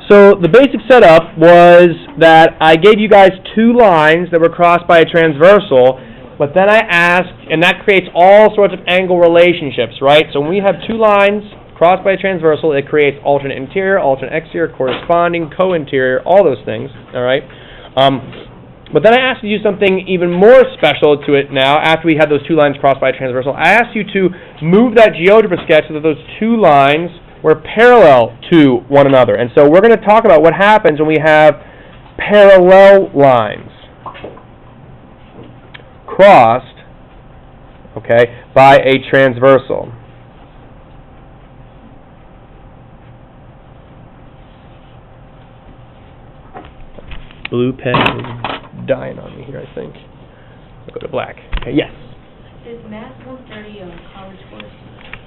So the basic setup was that I gave you guys two lines that were crossed by a transversal, but then I asked, and that creates all sorts of angle relationships, right? So when we have two lines crossed by a transversal, it creates alternate interior, alternate exterior, corresponding, co-interior, all those things, all right? But then I asked you to do something even more special to it now, after we had those two lines crossed by a transversal. I asked you to move that GeoGebra sketch so that those two lines were parallel to one another. And so we're going to talk about what happens when we have parallel lines crossed, okay, by a transversal. Blue pen is dying on me here, I think. I'll go to black. Okay, yes? Is Math 130 a college course?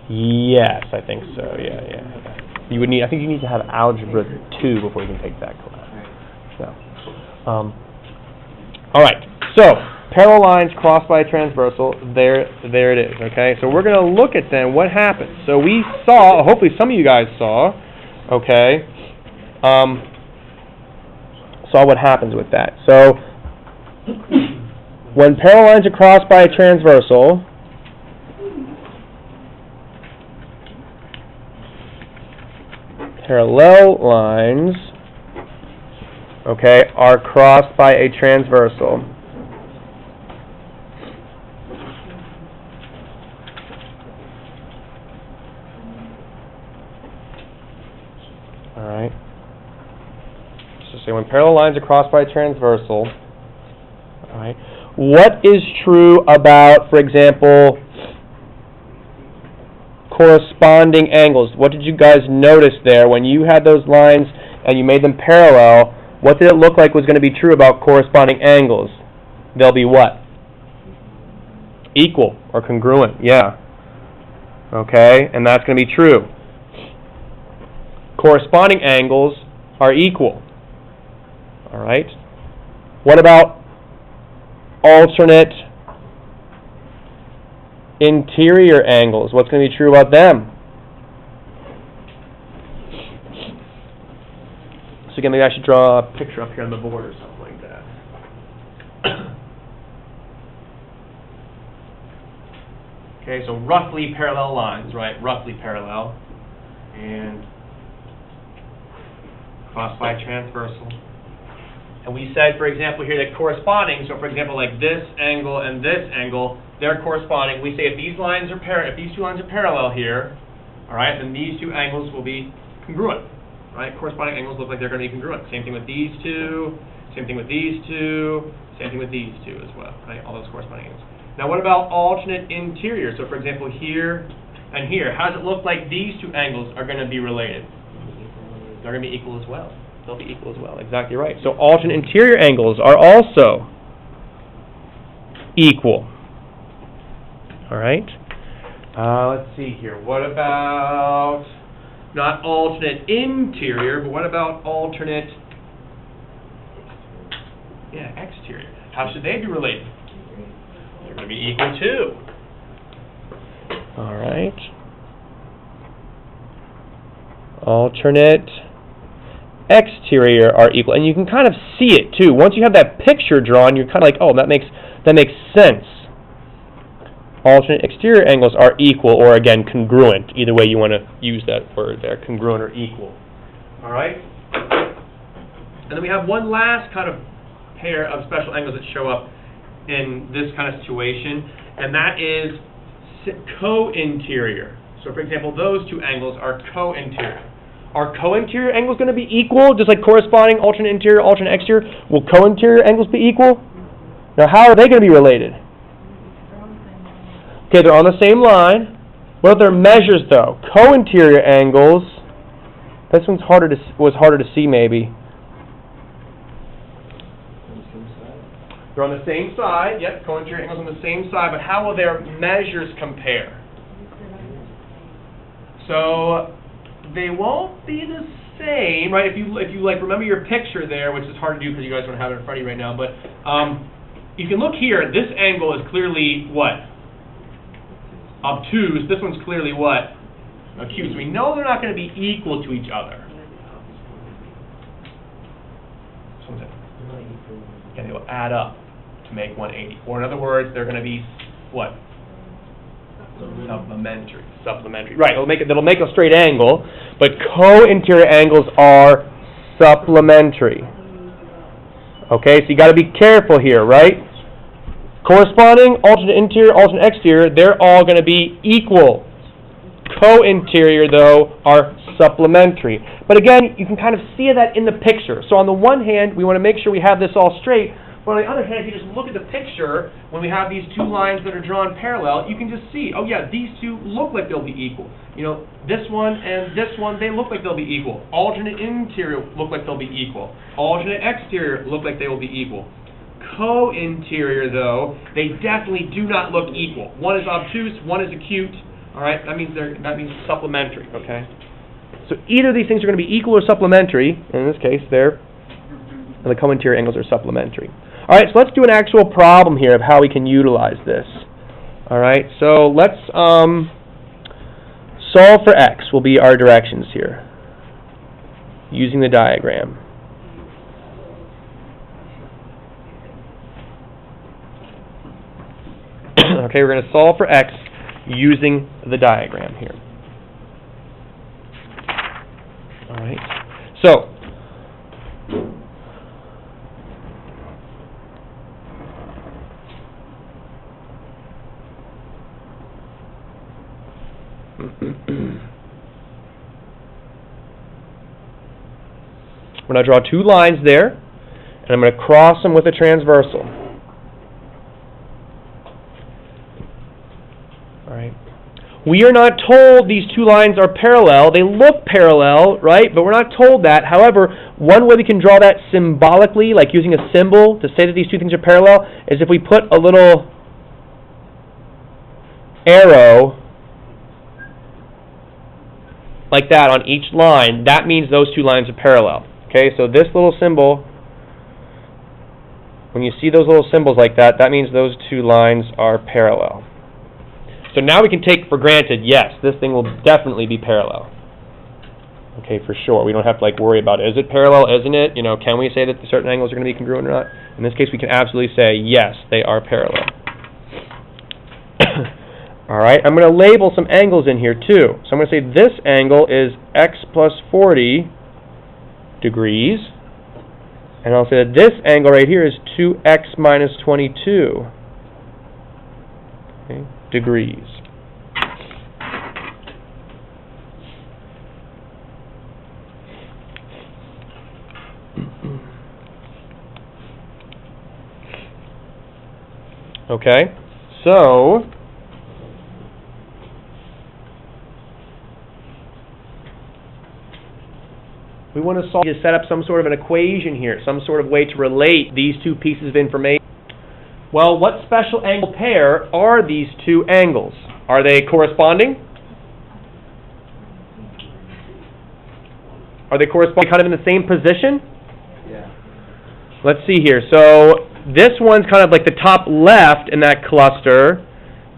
Yes, I think so. Yeah. You would need. I think you need to have Algebra 2 before you can take that class. So, all right. So, parallel lines crossed by a transversal. There it is. Okay. So we're going to look at then what happens. So we saw. Hopefully, some of you guys saw. Okay. Saw what happens with that. So, when parallel lines are crossed by a transversal, parallel lines, okay, are crossed by a transversal. All right. So say when parallel lines are crossed by a transversal, all right, what is true about, for example, corresponding angles? What did you guys notice there when you had those lines and you made them parallel? What did it look like was going to be true about corresponding angles? They'll be what? Equal or congruent, yeah. Okay, and that's going to be true. Corresponding angles are equal. All right. What about alternate interior angles? What's going to be true about them? So again, maybe I should draw a picture up here on the board or something like that. Okay, so roughly parallel lines, right? Roughly parallel. And crossed by transversal. And we said, for example, here that corresponding, so for example, like this angle and this angle, they're corresponding. We say if these two lines are parallel here, all right, then these two angles will be congruent, right? Corresponding angles look like they're going to be congruent. Same thing with these two, same thing with these two, same thing with these two as well, right? All those corresponding angles. Now, what about alternate interior? So, for example, here and here, how does it look like these two angles are going to be related? They're going to be equal as well. They'll be equal as well. Exactly right. So alternate interior angles are also equal. All right. Let's see here. What about not alternate interior, but what about alternate exterior? How should they be related? They're going to be equal too. All right. Alternate exterior are equal, and you can kind of see it too. Once you have that picture drawn, you're kind of like, oh, that makes sense. Alternate exterior angles are equal, or again, congruent. Either way you want to use that word there, congruent or equal. All right. And then we have one last kind of pair of special angles that show up in this kind of situation, and that is co-interior. So, for example, those two angles are co-interior. Are co-interior angles going to be equal, just like corresponding alternate interior, alternate exterior? Will co-interior angles be equal? Now, how are they going to be related? Okay, they're on the same line. What are their measures, though? Co-interior angles. This one's was harder to see, maybe. They're on the same side. Yep, co-interior angles on the same side. But how will their measures compare? So they won't be the same, right? If you like remember your picture there, which is hard to do because you guys don't have it in front of you right now, but you can look here. This angle is clearly what? Obtuse. This one's clearly what? Acute. So we know they're not going to be equal to each other. And they will add up to make 180. Or in other words, they're going to be what? Supplementary. Supplementary. Right. That'll make a straight angle, but co-interior angles are supplementary. Okay, so you got to be careful here, right? Corresponding, alternate interior, alternate exterior, they're all going to be equal. Co-interior, though, are supplementary. But again, you can kind of see that in the picture. So on the one hand, we want to make sure we have this all straight. But on the other hand, if you just look at the picture, when we have these two lines that are drawn parallel, you can just see, oh yeah, these two look like they'll be equal. You know, this one and this one, they look like they'll be equal. Alternate interior look like they'll be equal. Alternate exterior look like they will be equal. Co-interior, though, they definitely do not look equal. One is obtuse, one is acute. All right, that means supplementary. Okay. So either of these things are going to be equal or supplementary. In this case, the co-interior angles are supplementary. All right, so let's do an actual problem here of how we can utilize this. All right, so let's solve for x will be our directions here using the diagram. Okay, we're going to solve for x using the diagram here. All right, so I'm going to draw two lines there, and I'm going to cross them with a transversal. All right. We are not told these two lines are parallel. They look parallel, right? But we're not told that. However, one way we can draw that symbolically, like using a symbol to say that these two things are parallel, is if we put a little arrow like that on each line. That means those two lines are parallel. Okay, so this little symbol, when you see those little symbols like that, that means those two lines are parallel. So now we can take for granted, yes, this thing will definitely be parallel. Okay, for sure. We don't have to worry about, is it parallel, isn't it? You know, can we say that certain angles are going to be congruent or not? In this case, we can absolutely say, yes, they are parallel. All right, I'm going to label some angles in here too. So I'm going to say this angle is x plus 40 degrees. And I'll say that this angle right here is 2x minus 22 degrees. Okay, so we want to set up some sort of an equation here, some sort of way to relate these two pieces of information. Well, what special angle pair are these two angles? Are they corresponding? Are they corresponding kind of in the same position? Yeah. Let's see here. So this one's kind of like the top left in that cluster.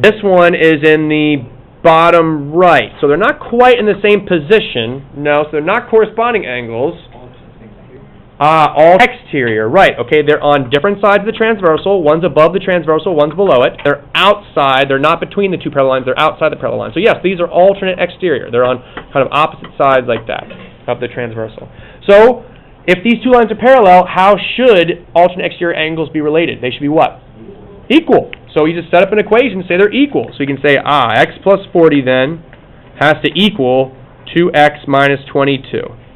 This one is in the bottom right. So they're not quite in the same position. No, so they're not corresponding angles. All exterior, right. Okay, they're on different sides of the transversal. One's above the transversal, one's below it. They're outside. They're not between the two parallel lines. They're outside the parallel line. So yes, these are alternate exterior. They're on kind of opposite sides like that of the transversal. So if these two lines are parallel, how should alternate exterior angles be related? They should be what? Equal. So you just set up an equation and say they're equal. So you can say, x plus 40 then has to equal 2x minus 22.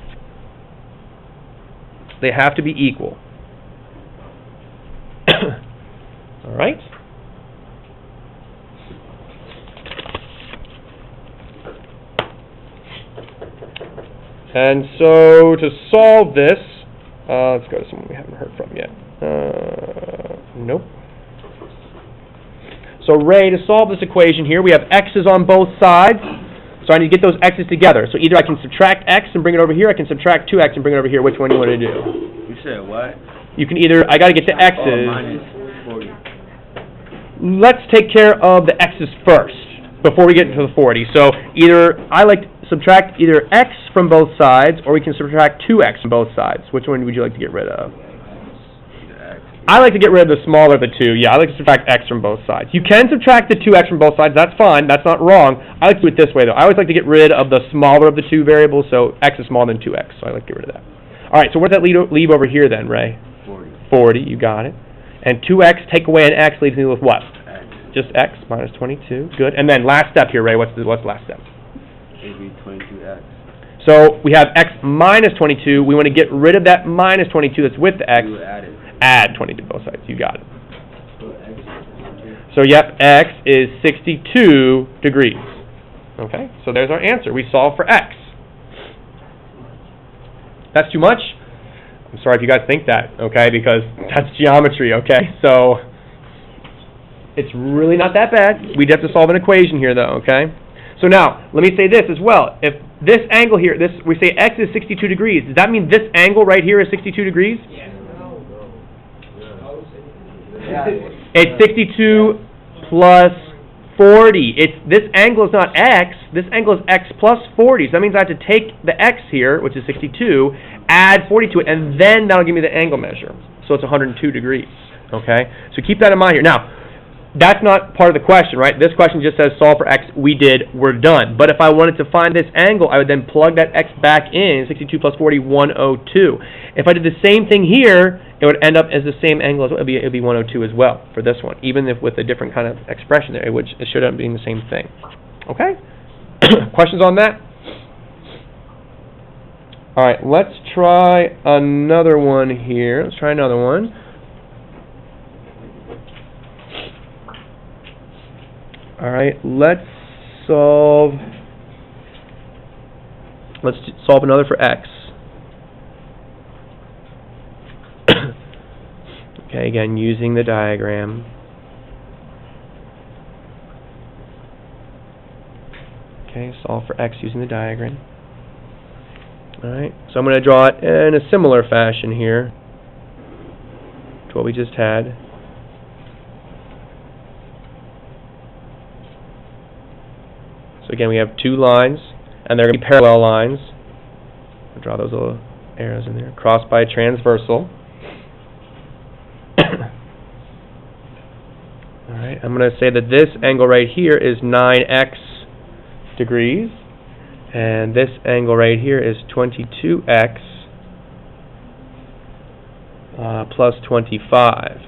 They have to be equal. All right? And so to solve this, let's go to someone we haven't heard from yet. Nope. So Ray, to solve this equation here, we have x's on both sides. So I need to get those x's together. So either I can subtract x and bring it over here, I can subtract 2x and bring it over here. Which one do you want to do? You said what? You can either, I got to get the x's. Oh, minus 40. Let's take care of the x's first before we get into the 40. So either, I like to subtract either x from both sides, or we can subtract 2x from both sides. Which one would you like to get rid of? I like to get rid of the smaller of the two. Yeah, I like to subtract x from both sides. You can subtract the 2x from both sides. That's fine. That's not wrong. I like to do it this way, though. I always like to get rid of the smaller of the two variables, so x is smaller than 2x, so I like to get rid of that. All right, so what does that leave over here then, Ray? 40, you got it. And 2x, take away an x, leaves me with what? X. Just x minus 22. Good. And then last step here, Ray. What's the last step? It'd be 22x. So we have x minus 22. We want to get rid of that minus 22 that's with the x. You add it. Add 20 to both sides. You got it. So x is 62. So, yep, x is 62 degrees. Okay, so there's our answer. We solved for x. That's too much? I'm sorry if you guys think that, okay, because that's geometry, okay? So, it's really not that bad. We'd have to solve an equation here, though, okay? So now, let me say this as well. If this angle here, we say x is 62 degrees, does that mean this angle right here is 62 degrees? Yeah. It's 62 plus 40. This angle is not x. This angle is x plus 40. So that means I have to take the x here, which is 62, add 40 to it, and then that'll give me the angle measure. So it's 102 degrees. Okay? So keep that in mind here. Now, that's not part of the question, right? This question just says solve for x. We did. We're done. But if I wanted to find this angle, I would then plug that x back in. 62 plus 40, 102. If I did the same thing here, it would end up as the same angle as well. It would be 102 as well for this one. Even if with a different kind of expression there, it should end up being the same thing. Okay? Questions on that? All right, let's try another one here. Let's try another one. All right, let's solve another for x. Okay, again, using the diagram. Okay, solve for x using the diagram. All right, so I'm going to draw it in a similar fashion here to what we just had. So again, we have two lines, and they're going to be parallel lines. I'll draw those little arrows in there. Crossed by a transversal. Alright, I'm going to say that this angle right here is 9x degrees, and this angle right here is 22x plus 25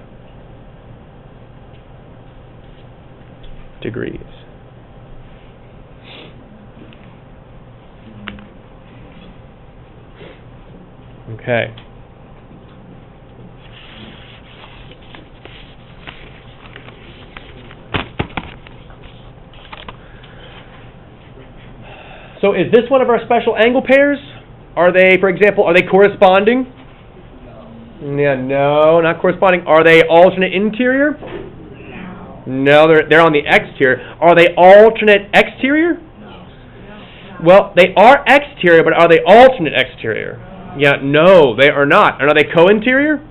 degrees. Okay. So is this one of our special angle pairs? Are they, for example, are they corresponding? No. Yeah, no, not corresponding. Are they alternate interior? No, they're on the exterior. Are they alternate exterior? No. Well, they are exterior, but are they alternate exterior? Yeah, no, they are not. And are they co-interior?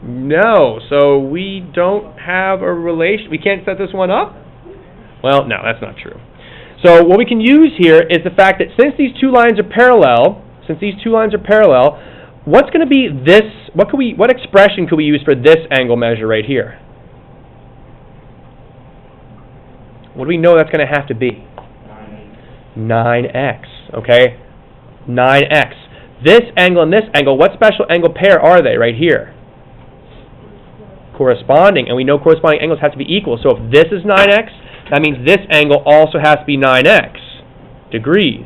No. So we don't have a relation. We can't set this one up? Well, no, that's not true. So what we can use here is the fact that since these two lines are parallel, what's going to be this? What expression could we use for this angle measure right here? What do we know that's going to have to be? 9x. Okay, 9x. This angle and this angle, what special angle pair are they right here? Corresponding, and we know corresponding angles have to be equal. So if this is 9x, that means this angle also has to be 9x degrees.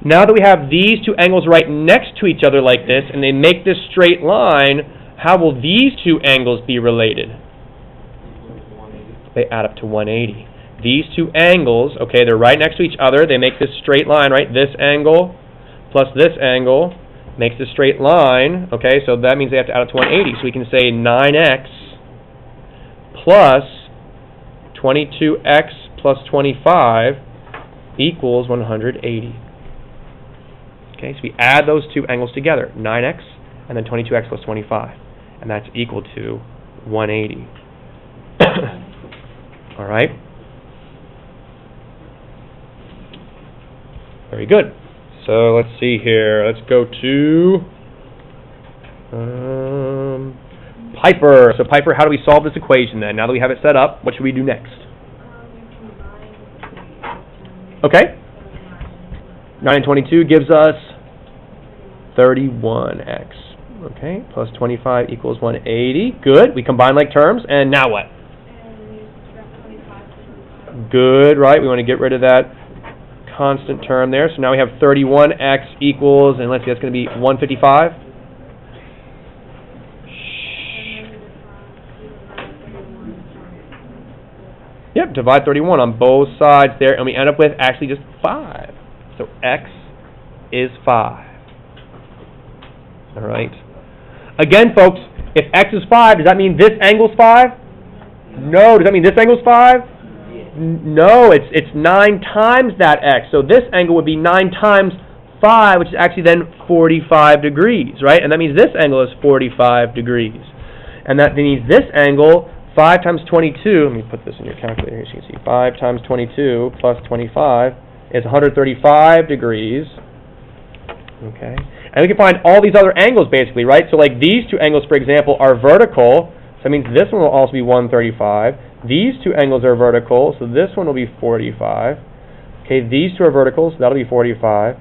Now that we have these two angles right next to each other like this, and they make this straight line, how will these two angles be related? They add up to 180. These two angles, okay, they're right next to each other. They make this straight line, right? This angle plus this angle makes a straight line, okay, so that means they have to add up to 180. So we can say 9x plus 22x plus 25 equals 180. Okay, so we add those two angles together, 9x and then 22x plus 25, and that's equal to 180. All right? Very good. So let's see here. Let's go to Piper. So Piper, how do we solve this equation then? Now that we have it set up, what should we do next? Okay. 9 and 22 gives us 31x. Okay, plus 25 equals 180. Good. We combine like terms. And now what? Good, right? We want to get rid of that constant term there. So now we have 31x equals, and let's see, that's going to be 155. Yep, divide 31 on both sides there, and we end up with actually just 5. So x is 5. All right. Again, folks, if x is 5, does that mean this angle's 5? No. Does that mean this angle's 5? No, it's 9 times that x. So this angle would be 9 times 5, which is actually then 45 degrees, right? And that means this angle is 45 degrees. And that means this angle, 5 times 22, let me put this in your calculator here so you can see, 5 times 22 plus 25 is 135 degrees. Okay. And we can find all these other angles basically, right? So like these two angles, for example, are vertical. So that means this one will also be 135. These two angles are vertical, so this one will be 45. Okay, these two are vertical, so that'll be 45.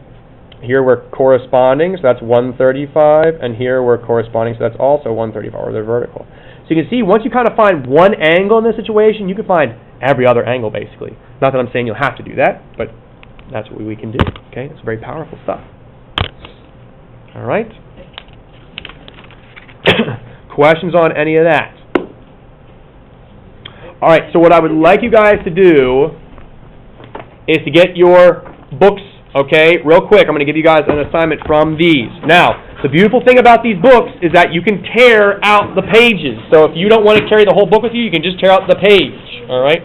Here we're corresponding, so that's 135. And here we're corresponding, so that's also 135, or they're vertical. So you can see, once you kind of find one angle in this situation, you can find every other angle basically. Not that I'm saying you'll have to do that, but that's what we can do. Okay, it's very powerful stuff. All right. Questions on any of that? All right, so what I would like you guys to do is to get your books, okay, real quick. I'm going to give you guys an assignment from these. Now, the beautiful thing about these books is that you can tear out the pages. So if you don't want to carry the whole book with you, you can just tear out the page, all right?